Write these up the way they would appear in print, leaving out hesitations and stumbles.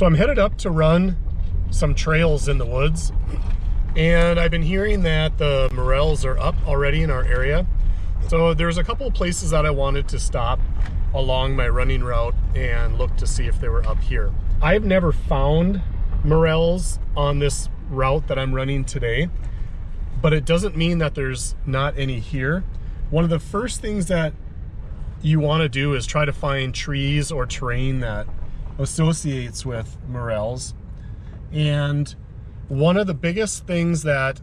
So I'm headed up to run some trails in the woods, and I've been hearing that the morels are up already in our area. So there's a couple of places that I wanted to stop along my running route and look to see if they were up here. I've never found morels on this route that I'm running today, but it doesn't mean that there's not any here. One of the first things that you want to do is try to find trees or terrain that associates with morels. And one of the biggest things that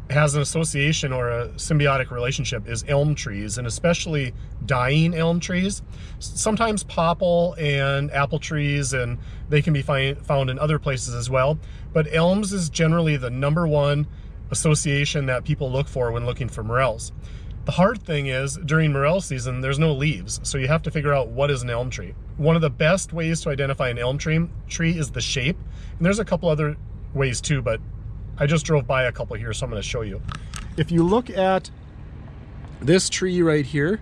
has an association or a symbiotic relationship is elm trees, and especially dying elm trees. Sometimes poplar and apple trees, and they can be found in other places as well. But elms is generally the #1 association that people look for when looking for morels. The hard thing is, during morel season, there's no leaves, so you have to figure out what is an elm tree. One of the best ways to identify an elm tree is the shape, and there's a couple other ways too, but I just drove by a couple here, so I'm going to show you. If you look at this tree right here,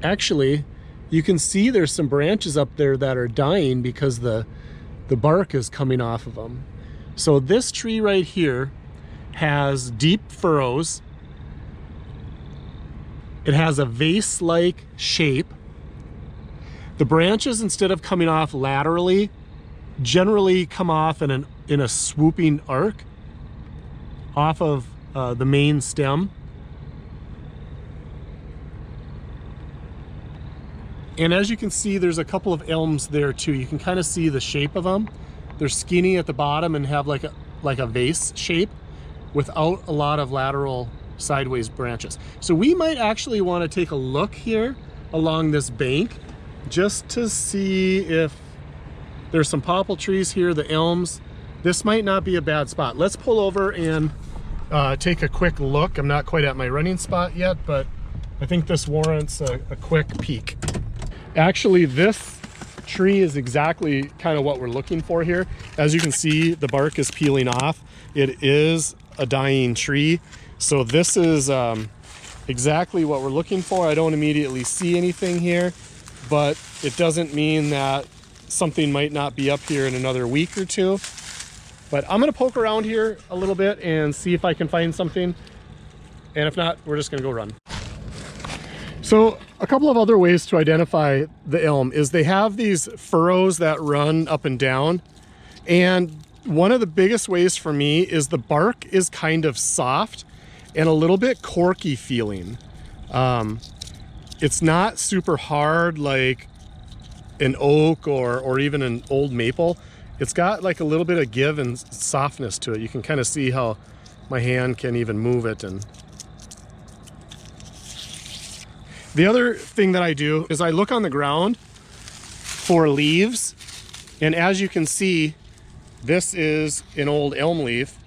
actually, you can see there's some branches up there that are dying because the bark is coming off of them. So this tree right here has deep furrows. It has a vase-like shape. The branches, instead of coming off laterally, generally come off in a swooping arc off of the main stem. And as you can see, there's a couple of elms there too. You can kind of see the shape of them. They're skinny at the bottom and have like a vase shape without a lot of lateral sideways branches. So we might actually want to take a look here along this bank just to see if there's some poplar trees here, the elms. This might not be a bad spot. Let's pull over and take a quick look. I'm not quite at my running spot yet, but I think this warrants a quick peek. Actually, this tree is exactly kind of what we're looking for here. As you can see, the bark is peeling off. It is a dying tree. So this is exactly what we're looking for. I don't immediately see anything here, but it doesn't mean that something might not be up here in another week or two. But I'm gonna poke around here a little bit and see if I can find something. And if not, we're just gonna go run. So a couple of other ways to identify the elm is they have these furrows that run up and down. And one of the biggest ways for me is the bark is kind of soft and a little bit corky feeling. It's not super hard like an oak or even an old maple. It's got like a little bit of give and softness to it. You can kind of see how my hand can even move it. And the other thing that I do is I look on the ground for leaves, and as you can see, this is an old elm leaf.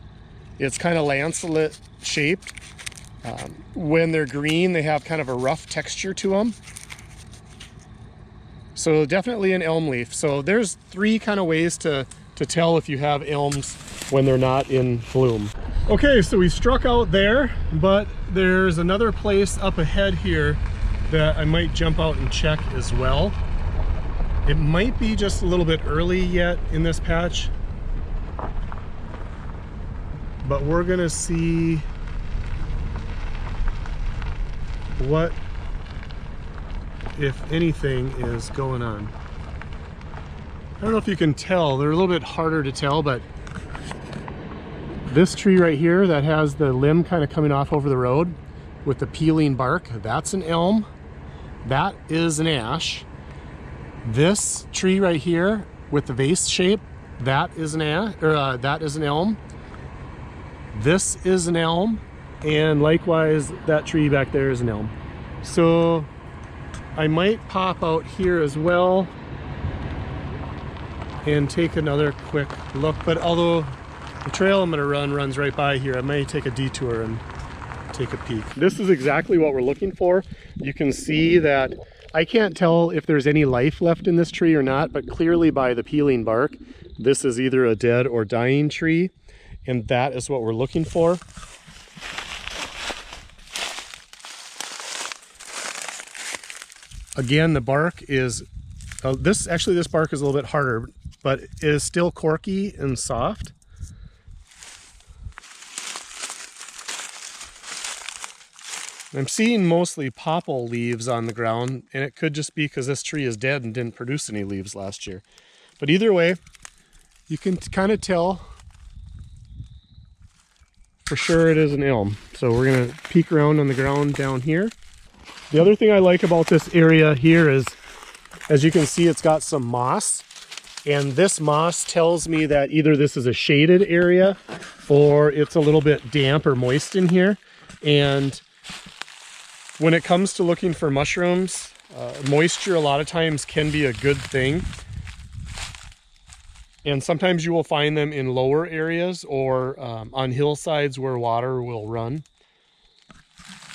It's kind of lancelet shaped. When they're green, they have kind of a rough texture to them. So definitely an elm leaf. So there's 3 kind of ways to tell if you have elms when they're not in bloom. Okay, so we struck out there, but there's another place up ahead here that I might jump out and check as well. It might be just a little bit early yet in this patch, but we're gonna see what, if anything, is going on. I don't know if you can tell, they're a little bit harder to tell, but this tree right here that has the limb kind of coming off over the road with the peeling bark, that's an elm. That is an ash. This tree right here with the vase shape, that is an elm. This is an elm, and likewise that tree back there is an elm. So I might pop out here as well and take another quick look, but although the trail I'm going to run runs right by here, I may take a detour and take a peek. This is exactly what we're looking for. You can see that I can't tell if there's any life left in this tree or not, but clearly by the peeling bark, this is either a dead or dying tree, and that is what we're looking for. Again, the bark is This bark is a little bit harder, but it is still corky and soft. I'm seeing mostly poplar leaves on the ground, and it could just be because this tree is dead and didn't produce any leaves last year. But either way, you can kind of tell for sure it is an elm. So we're gonna peek around on the ground down here. The other thing I like about this area here is, as you can see, it's got some moss. And this moss tells me that either this is a shaded area or it's a little bit damp or moist in here. And when it comes to looking for mushrooms, moisture a lot of times can be a good thing. And sometimes you will find them in lower areas or on hillsides where water will run.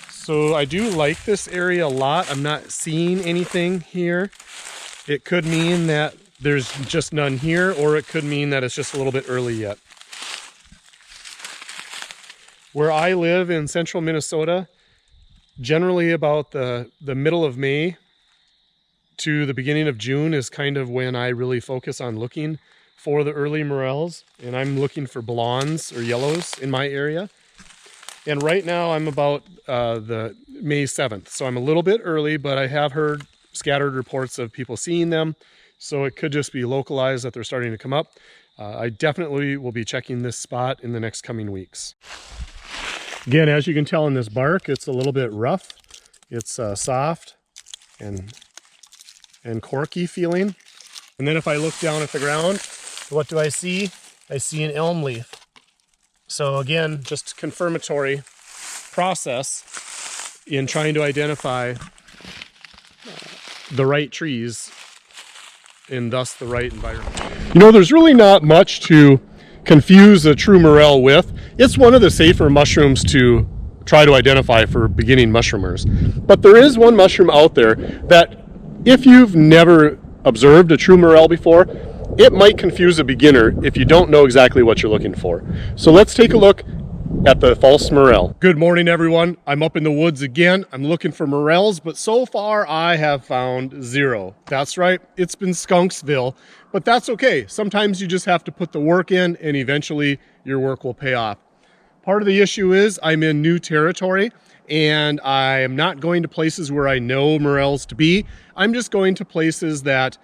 So I do like this area a lot. I'm not seeing anything here. It could mean that there's just none here, or it could mean that it's just a little bit early yet. Where I live in central Minnesota, generally about the middle of May to the beginning of June is kind of when I really focus on looking for the early morels, and I'm looking for blondes or yellows in my area. And right now I'm about the May 7th, so I'm a little bit early, but I have heard scattered reports of people seeing them, so it could just be localized that they're starting to come up. I definitely will be checking this spot in the next coming weeks. Again, as you can tell in this bark, it's a little bit rough. It's soft and corky feeling. And then if I look down at the ground, what do I see? I see an elm leaf. So again, just confirmatory process in trying to identify the right trees and thus the right environment. You know, there's really not much to confuse a true morel with. It's one of the safer mushrooms to try to identify for beginning mushroomers. But there is one mushroom out there that if you've never observed a true morel before, it might confuse a beginner if you don't know exactly what you're looking for. So let's take a look at the false morel. Good morning, everyone. I'm up in the woods again. I'm looking for morels, but so far I have found zero. That's right, it's been Skunksville, but that's okay. Sometimes you just have to put the work in and eventually your work will pay off. Part of the issue is I'm in new territory and I am not going to places where I know morels to be. I'm just going to places that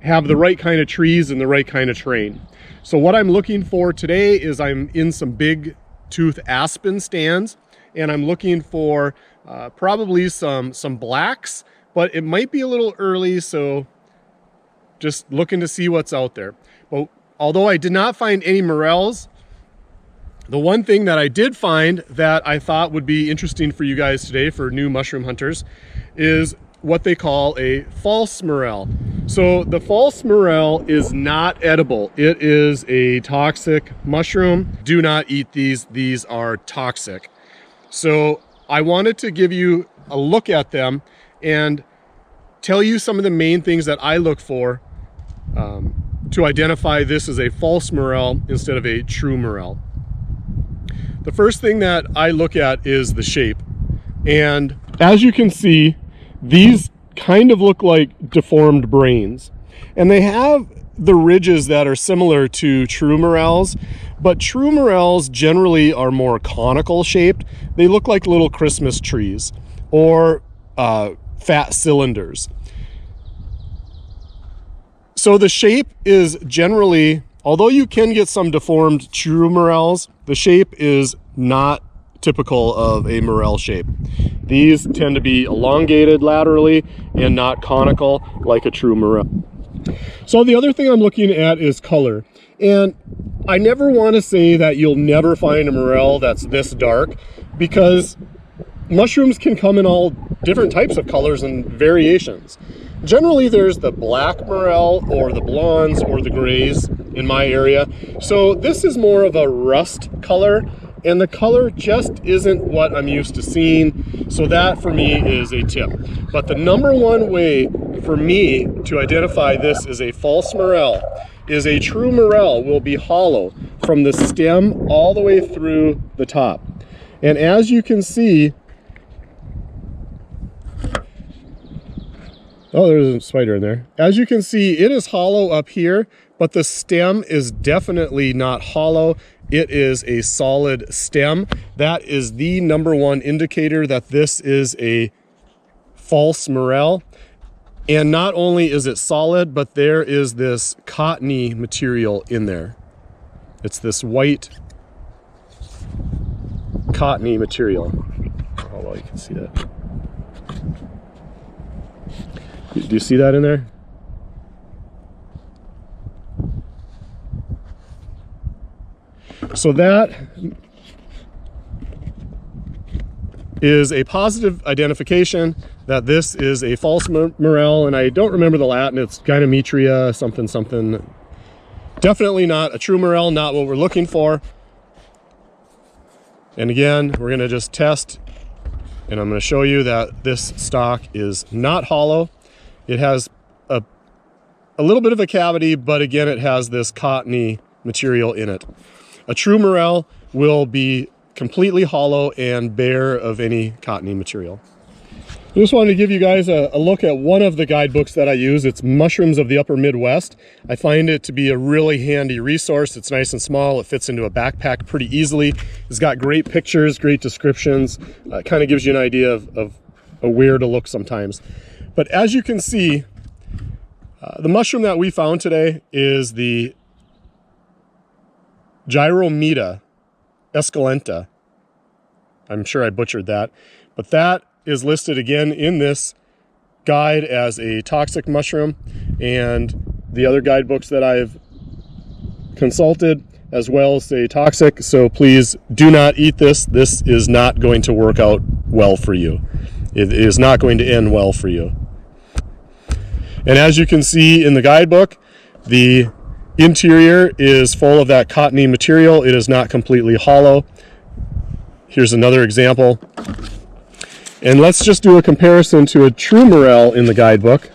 have the right kind of trees and the right kind of terrain. So what I'm looking for today is I'm in some big tooth aspen stands, and I'm looking for probably some blacks, but it might be a little early, so just looking to see what's out there. But although I did not find any morels, the one thing that I did find that I thought would be interesting for you guys today, for new mushroom hunters, is what they call a false morel. So the false morel is not edible. It is a toxic mushroom. Do not eat these. These are toxic. So I wanted to give you a look at them and tell you some of the main things that I look for to identify this as a false morel instead of a true morel. The first thing that I look at is the shape. And as you can see, these kind of look like deformed brains. And they have the ridges that are similar to true morels, but true morels generally are more conical shaped. They look like little Christmas trees or fat cylinders. So the shape is generally, although you can get some deformed true morels, the shape is not typical of a morel shape. These tend to be elongated laterally and not conical like a true morel. So the other thing I'm looking at is color. And I never want to say that you'll never find a morel that's this dark, because mushrooms can come in all different types of colors and variations. Generally there's the black morel or the blondes or the grays in my area. So this is more of a rust color, and the color just isn't what I'm used to seeing. So that for me is a tip. But the number one way for me to identify this as a false morel is a true morel will be hollow from the stem all the way through the top. And as you can see, Oh, there's a spider in there. As you can see, it is hollow up here, but the stem is definitely not hollow. It is a solid stem. That is the #1 indicator that this is a false morel. And not only is it solid, but there is this cottony material in there. It's this white cottony material. Oh, well, you can see that. Do you see that in there? So that is a positive identification that this is a false morel, and I don't remember the Latin. It's gynometria something something. Definitely not a true morel, not what we're looking for. And again, we're gonna just test, and I'm gonna show you that this stalk is not hollow. It has a little bit of a cavity, but again, it has this cottony material in it. A true morel will be completely hollow and bare of any cottony material. I just wanted to give you guys a look at one of the guidebooks that I use. It's Mushrooms of the Upper Midwest. I find it to be a really handy resource. It's nice and small. It fits into a backpack pretty easily. It's got great pictures, great descriptions. It kind of gives you an idea of where to look sometimes. But as you can see, the mushroom that we found today is the Gyrometa esculenta. I'm sure I butchered that, but that is listed again in this guide as a toxic mushroom, and the other guidebooks that I've consulted as well say toxic. So please do not eat this. This is not going to work out well for you. It is not going to end well for you. And as you can see in the guidebook, the interior is full of that cottony material. It is not completely hollow. Here's another example. And let's just do a comparison to a true morel in the guidebook.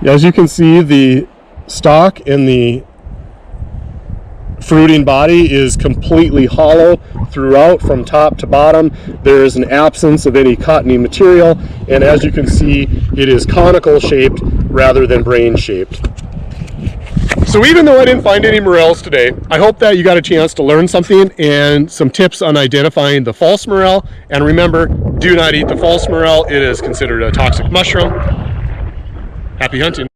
As you can see, the stalk and the fruiting body is completely hollow throughout from top to bottom. There is an absence of any cottony material, and as you can see, it is conical shaped rather than brain shaped. So even though I didn't find any morels today, I hope that you got a chance to learn something and some tips on identifying the false morel. And remember, do not eat the false morel. It is considered a toxic mushroom. Happy hunting.